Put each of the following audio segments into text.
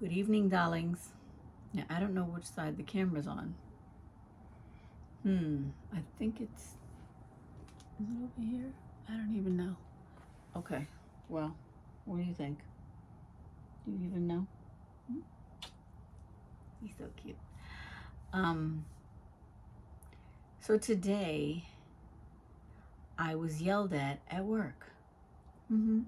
Good evening, darlings. Now, I don't know which side the camera's on. I think it's... Is it over here? I don't even know. Okay, well, what do you think? Do you even know? He's so cute. So today, I was yelled at work. And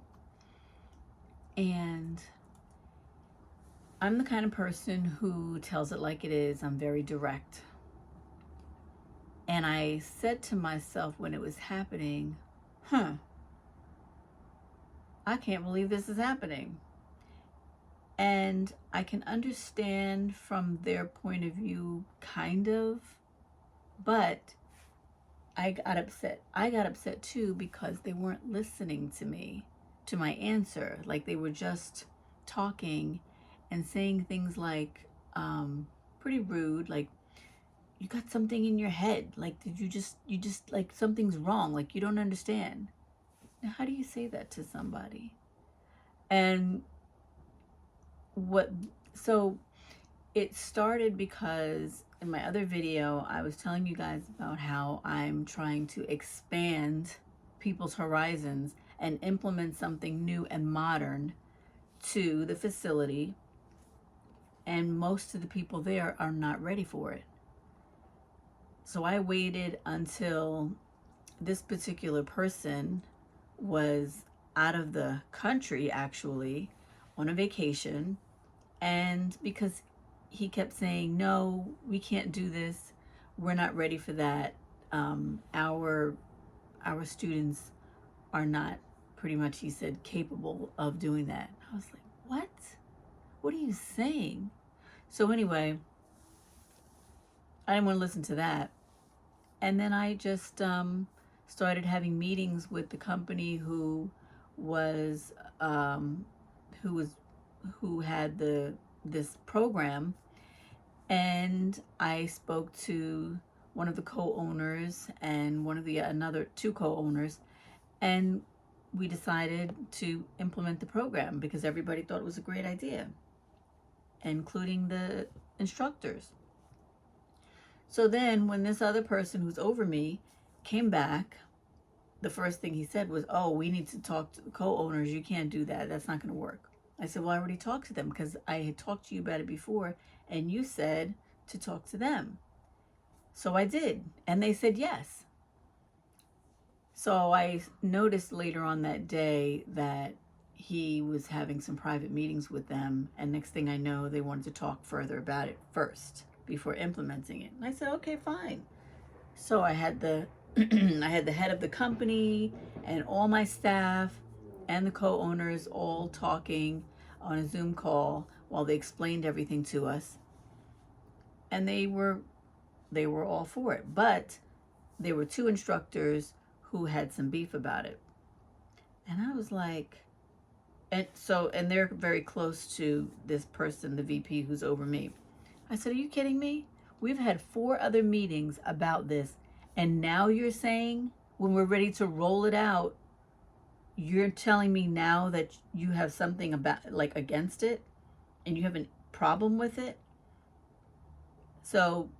I'm the kind of person who tells it like it is. I'm very direct. And I said to myself when it was happening, I can't believe this is happening. And I can understand from their point of view, kind of, but I got upset. I got upset too because they weren't listening to me, to my answer. Like they were just talking and saying things like, pretty rude, like, you got something in your head. Like, you just like something's wrong. Like you don't understand. Now, how do you say that to somebody? And so it started because in my other video, I was telling you guys about how I'm trying to expand people's horizons and implement something new and modern to the facility. And most of the people there are not ready for it. So I waited until this particular person was out of the country, actually, on a vacation. And because he kept saying, no, we can't do this. We're not ready for that. Our students are not, pretty much, he said, capable of doing that. I was like, what? What are you saying? So anyway, I didn't want to listen to that. And then I just started having meetings with the company who had this program, and I spoke to one of the co-owners and one of the another two co-owners, and we decided to implement the program because everybody thought it was a great idea, including the instructors. So then when this other person who's over me came back, the first thing he said was, oh, we need to talk to the co-owners. You can't do that. That's not going to work. I said, well, I already talked to them because I had talked to you about it before, and you said to talk to them. So I did, and they said yes. So I noticed later on that day that he was having some private meetings with them, and next thing I know, they wanted to talk further about it first before implementing it. And I said, okay, fine. So I had the I had the head of the company and all my staff and the co-owners all talking on a Zoom call while they explained everything to us. And they were all for it. But there were two instructors who had some beef about it. And I was like, and they're very close to this person, the VP who's over me. I said, are you kidding me? We've had 4 other meetings about this, and now you're saying when we're ready to roll it out, you're telling me now that you have something about, like, against it, and you have a problem with it? So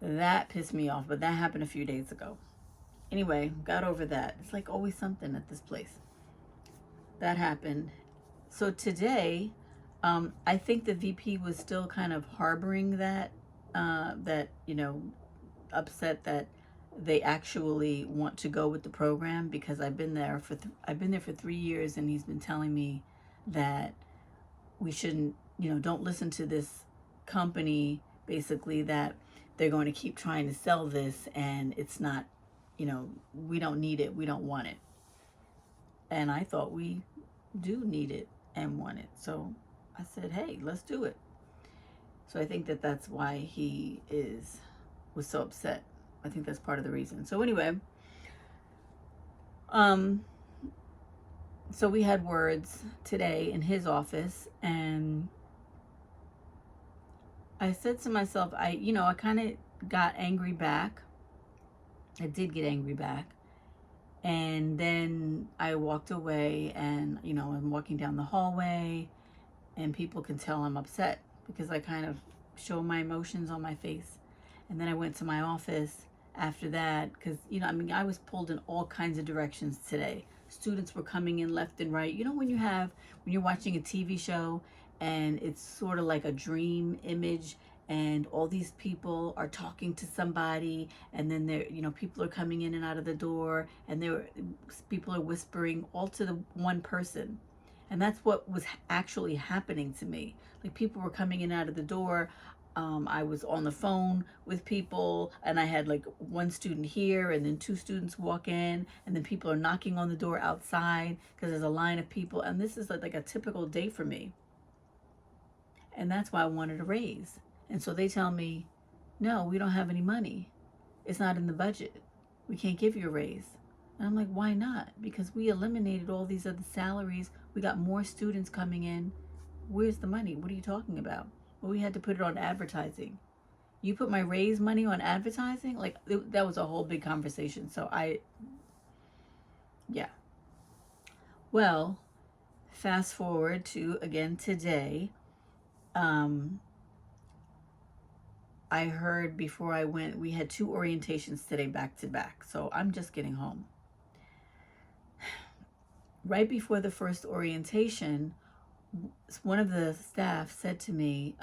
that pissed me off, but that happened a few days ago. Anyway, got over that. It's like always something at this place. That happened. So today, I think the VP was still kind of harboring that, upset that they actually want to go with the program, because I've been there for 3 years, and he's been telling me that we shouldn't, don't listen to this company, basically, that they're going to keep trying to sell this, and it's not, we don't need it, we don't want it. And I thought we do need it and want it. So I said, hey, let's do it. So I think that that's why he was so upset. I think that's part of the reason. So anyway, so we had words today in his office, and I said to myself, I kind of got angry back. I did get angry back. And then I walked away, and, I'm walking down the hallway, and people can tell I'm upset because I kind of show my emotions on my face. And then I went to my office after that because, you know, I mean, I was pulled in all kinds of directions today. Students were coming in left and right. You know, when you're watching a TV show and it's sort of like a dream image, and all these people are talking to somebody, and then they're, you know, people are coming in and out of the door, and people are whispering all to the one person. And that's what was actually happening to me. Like, people were coming in and out of the door. I was on the phone with people, and I had like one student here, and then two students walk in, and then people are knocking on the door outside because there's a line of people. And this is like a typical day for me. And that's why I wanted a raise. And so they tell me, no, we don't have any money. It's not in the budget. We can't give you a raise. And I'm like, why not? Because we eliminated all these other salaries. We got more students coming in. Where's the money? What are you talking about? Well, we had to put it on advertising. You put my raise money on advertising? Like, that was a whole big conversation. So yeah. Well, fast forward to, again, today. I heard before I went, we had 2 orientations today back to back. So I'm just getting home. Right before the first orientation, one of the staff said to me,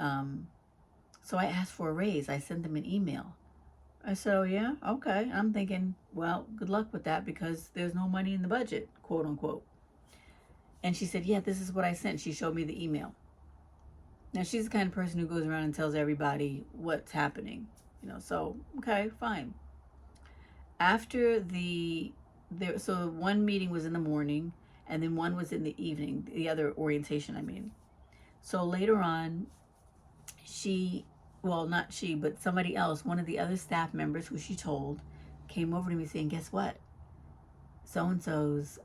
so I asked for a raise. I sent them an email. I said, oh yeah, okay. I'm thinking, well, good luck with that because there's no money in the budget, quote unquote. And she said, yeah, this is what I sent. She showed me the email. Now, she's the kind of person who goes around and tells everybody what's happening, you know, so, okay, fine. After so one meeting was in the morning, and then one was in the evening, the other orientation, I mean. So later on, not she, but somebody else, one of the other staff members who she told, came over to me saying, guess what? So-and-so's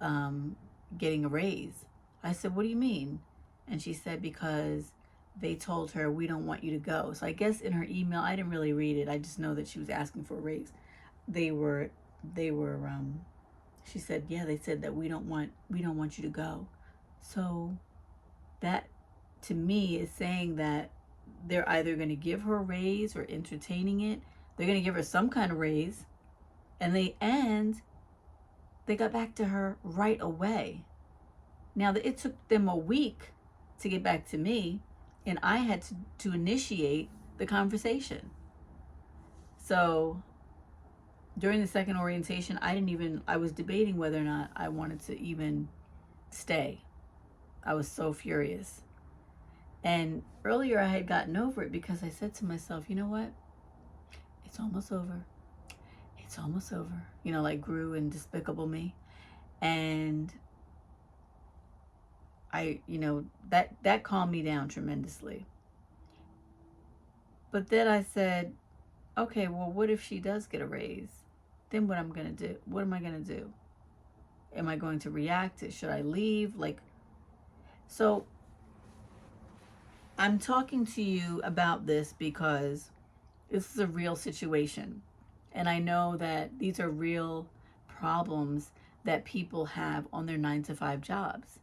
getting a raise. I said, what do you mean? And she said, because they told her, we don't want you to go. So I guess in her email, I didn't really read it. I just know that she was asking for a raise. She said, yeah, they said that we don't want you to go. So that, to me, is saying that they're either going to give her a raise or entertaining it. They're going to give her some kind of raise. And they got back to her right away. Now, it took them a week to get back to me, and I had to initiate the conversation. So during the second orientation, I was debating whether or not I wanted to even stay. I was so furious. And earlier I had gotten over it because I said to myself, you know what? It's almost over. It's almost over. You know, like Gru and Despicable Me. And that calmed me down tremendously. But then I said, okay, well, what if she does get a raise? Then what am I going to do? Am I going to react? Should I leave? So I'm talking to you about this because this is a real situation. And I know that these are real problems that people have on their 9-to-5 jobs.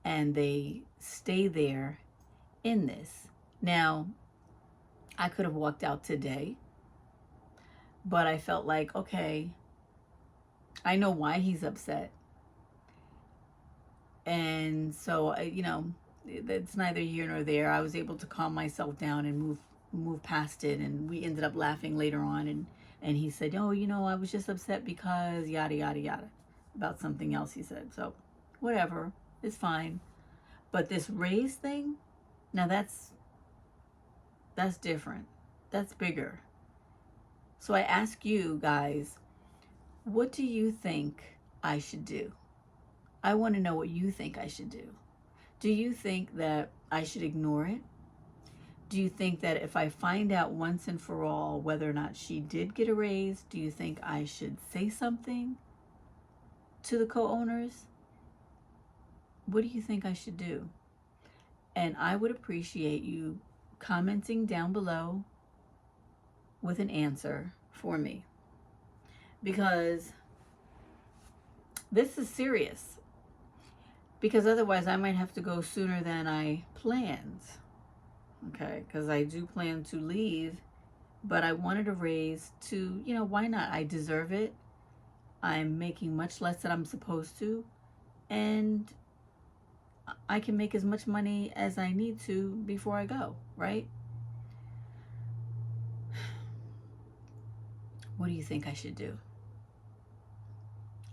And they stay there in this. Now, I could have walked out today, but I felt like, okay, I know why he's upset. And so, it's neither here nor there. I was able to calm myself down and move past it. And we ended up laughing later on. And he said, oh, I was just upset because yada, yada, yada, about something else he said. So whatever, it's fine. But this raise thing, now that's different. That's bigger. So I ask you guys, what do you think I should do? I want to know what you think I should do. Do you think that I should ignore it? Do you think that if I find out once and for all whether or not she did get a raise, do you think I should say something to the co-owners? What do you think I should do? And I would appreciate you commenting down below with an answer for me. Because this is serious. because otherwise I might have to go sooner than I planned. Okay, because I do plan to leave, but I wanted a raise to, you know, why not? I deserve it. I'm making much less than I'm supposed to, and I can make as much money as I need to before I go, right? What do you think I should do?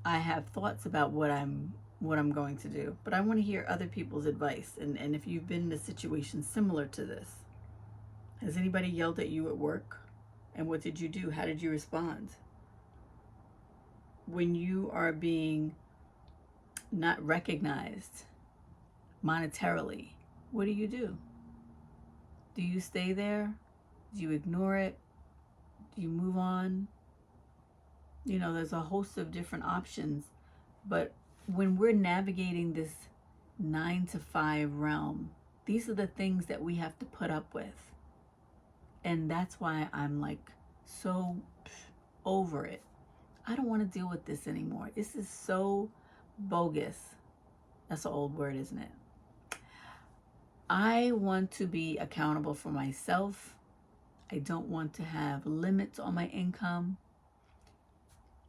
I have thoughts about what I'm going to do, but I want to hear other people's advice, and if you've been in a situation similar to this. Has anybody yelled at you at work? And what did you do? How did you respond? When you are being not recognized monetarily, what do you do? Do you stay there? Do you ignore it? Do you move on? You know, there's a host of different options, but when we're navigating this 9 to 5 realm, these are the things that we have to put up with. And that's why I'm like so over it. I don't want to deal with this anymore. This is so bogus. That's an old word, isn't it? I want to be accountable for myself. I don't want to have limits on my income.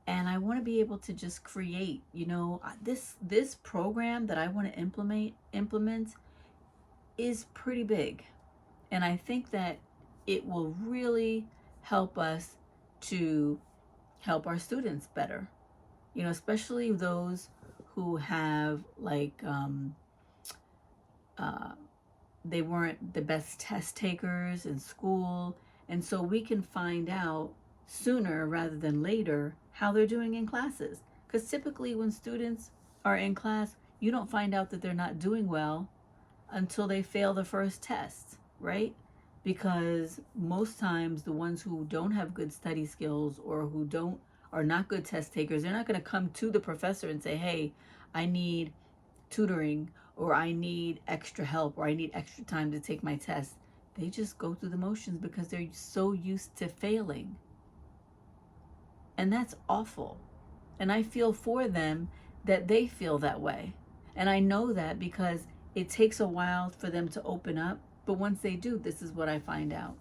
And I want to be able to just create, you know, this program that I want to implement is pretty big. And I think that it will really help us to help our students better, you know, especially those who have like they weren't the best test takers in school, and so we can find out sooner rather than later how they're doing in classes, because typically when students are in class, you don't find out that they're not doing well until they fail the first test, right? Because most times the ones who don't have good study skills or who are not good test takers, they're not going to come to the professor and say, hey, I need tutoring, or I need extra help, or I need extra time to take my test. They just go through the motions because they're so used to failing. And that's awful. And I feel for them that they feel that way. And I know that because it takes a while for them to open up. But once they do, this is what I find out.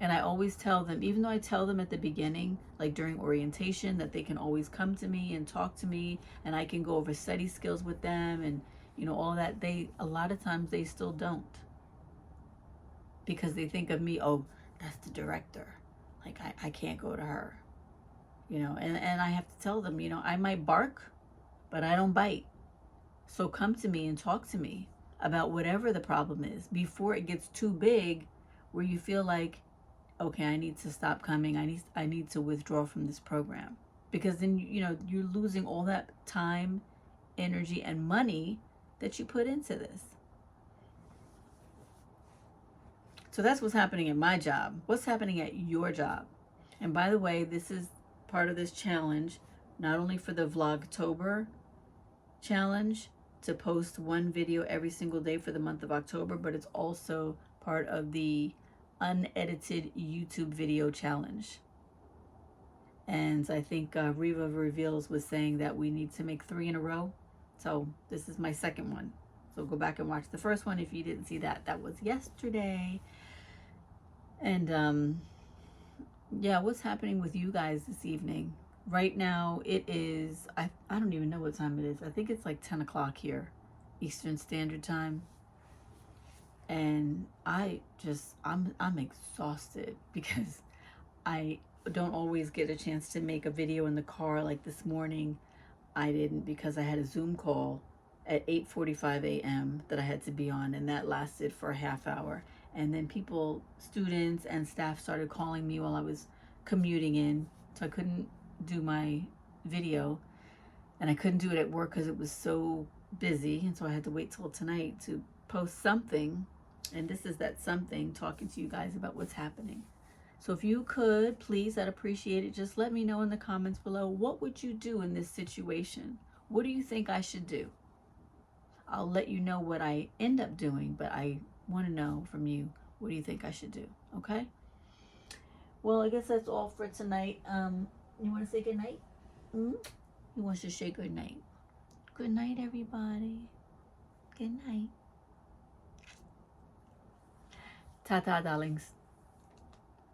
And I always tell them, even though I tell them at the beginning, like during orientation, that they can always come to me and talk to me, and I can go over study skills with them and, you know, all that, a lot of times they still don't. Because they think of me, oh, that's the director. Like, I can't go to her. You know, and I have to tell them, you know, I might bark, but I don't bite. So come to me and talk to me about whatever the problem is before it gets too big where you feel like, okay, I need to stop coming. I need to withdraw from this program. Because then, you know, you're losing all that time, energy, and money that you put into this. So that's what's happening at my job. What's happening at your job? And by the way, this is part of this challenge, not only for the Vlogtober challenge to post one video every single day for the month of October, but it's also part of the unedited YouTube video challenge. And I think Riva Reveals was saying that we need to make 3 in a row. So this is my second one. So go back and watch the first one if you didn't see that. That was yesterday. And yeah, what's happening with you guys this evening? Right now it is, I don't even know what time it is. I think it's like 10 o'clock here, Eastern Standard Time. And I'm exhausted because I don't always get a chance to make a video in the car. Like this morning, I didn't, because I had a Zoom call at 8:45 a.m. that I had to be on, and that lasted for a half hour. And then students and staff started calling me while I was commuting in, so I couldn't do my video, and I couldn't do it at work because it was so busy, and so I had to wait till tonight to post something. And this is that something, talking to you guys about what's happening. So if you could, please, I'd appreciate it. Just let me know in the comments below, what would you do in this situation? What do you think I should do? I'll let you know what I end up doing, but I want to know from you, what do you think I should do? Okay? Well, I guess that's all for tonight. You want to say good night? He wants to say good night. Good night, everybody. Good night. Ta-ta, darlings.